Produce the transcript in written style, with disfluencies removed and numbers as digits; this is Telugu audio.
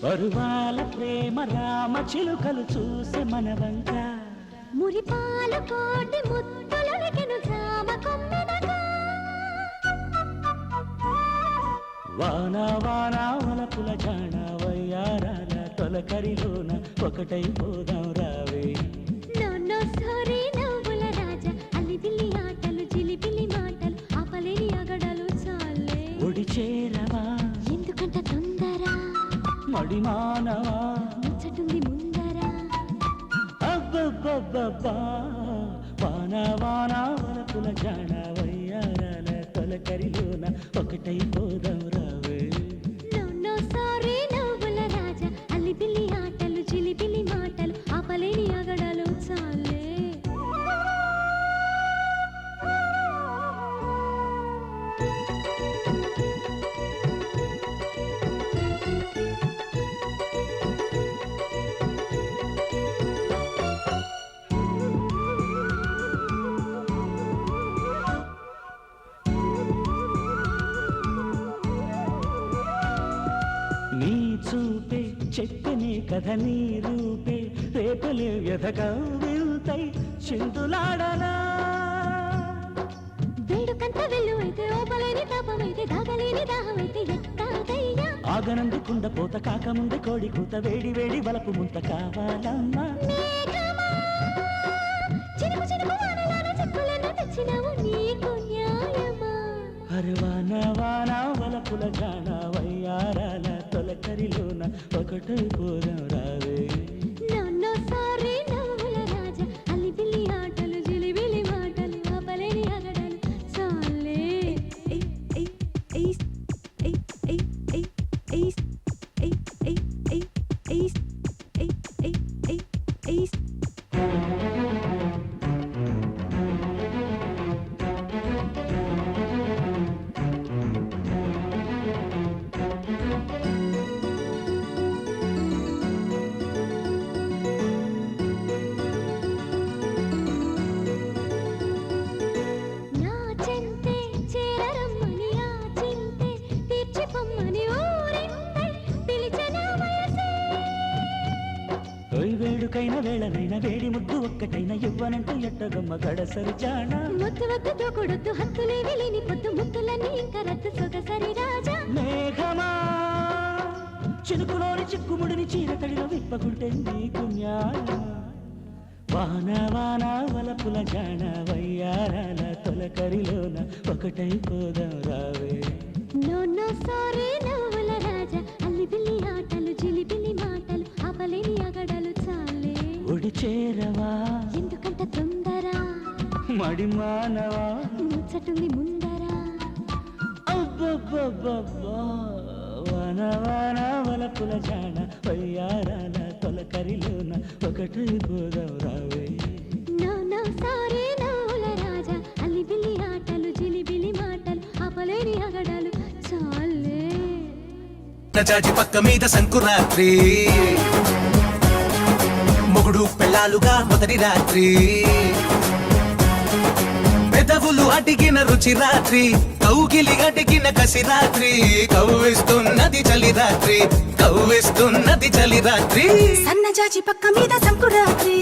పరువాల ప్రేమ రామ చిలుకలు చూసే మనవంక మురిపాల కోటి ముత్తులకెను రామ కొమ్మెనగా వాన వాన వలపుల జాణ వయ్యారాల తొలకరిలోన ఒకటై పోదాం రావే నన్ను సోరి నవ్వుల రాజా అల్లిబిల్లి ఆటలు జిలిబిలి మాటలు ఆపలేని అగడలు చాలే ఒడి చేరవా ఎందుకంట తొందర మడి మానవా ముచ్చటుంది ముందర అబ్బబ్బబ్బబ్బా వాన వాన వలపుల జాణ వయ్యారాల తొలకరిలోన ఒకటై పోదాం రావే నన్ను సోరి నవ్వుల రాజా అల్లిబిల్లి ఆటలు జిలిబిలి మాటలు ఆపలేని అగడలు చాలే నీ చూపే చెప్పనే కథ నీ రూపే రేపలే వ్యధగా వెళ్తాయి చిందులాడనా వేడుకంత వెళ్ళు అయితే ఓపలేని తాపమైతే దాగలేని దాహమైతే ఎట్టాగయ్యా ఆగనందుకుండ పోత కాకముందే కోడి కూత వేడి వేడి వలపు ముంత కావాలమ్మా మేఘమా చినుకు చినుకు వానలాన చెప్పులను తెచ్చినావు నీకు న్యాయమా అరవాన వాన వలపుల జాన వయ్యారాల తొలకరిలోన ఒకటై పోదాం రావే నన్ను సారి నవ్వుల రాజా అల్లిబిల్లి ఆటలు జిలిబిలి మాటలు ఆపలేని అగడలు చాలే ఏయ్ ఏయ్ ఏయ్ ఏయ్ ఏయ్ ఏయ్ ఏయ్ ఏయ్ ఏయ్ ఏయ్ ఏయ్ ఏయ్ ఏయ్ ఏయ్ నా చెంతే చేరరమ్మని ఆ చింతే తీర్చిపమ్మని ఊరింతే పిలిచిన వయసే ఓయ్ వేడుకైన వేళనైన వేడి ముద్దు ఒక్కటైన ఇవ్వనంటూ ఎట్టగమ్మ గడసరి జాణ ముద్దు వద్దు దూకుడొద్దు హత్తులేవి లేని పొద్దు ముద్దులన్నీ ఇంకా రద్దు సొగసరి రాజా మేఘమా చినుకులోని చిక్కుముడిని చీరతడిలో విప్పకుంటే నీకు న్యాయమా వాన వాన వలపుల జాణ వయ్యారాల తొలకరిలోన ఒకటై పోదాం రావే నో సారీ నవ్వుల రాజా అల్లిబిల్లి ఆటలు జిలిబిలి మాటలు ఆపలేని అగడలు చాలే ఒడి చేరవా ఎందుకంట తొందర మడి మానవా ముచ్చటుంది ముందర అబ్బబ్బబ్బబ్బా వాన వాన వలపుల జాణ వయ్యారాల తొలకరిలోన ఒకటై పోదాం రావే నో సారీ నవ్వుల రాజా అల్లిబిల్లి ఆటలు జిలిబిలి మాటలు ఆపలేని అగడలు చాలే చాచి పక్క మీద సంకురాత్రి మొగుడు పెళ్ళాలుగా మొదటి రాత్రి పెదవులు అడిగిన రుచి రాత్రి కౌగిలి అడిగిన కసి రాత్రి కవ్విస్తున్నది చలి రాత్రి కవ్విస్తున్నది చలి రాత్రి సన్నజాజి పక్క మీద సంకురాత్రి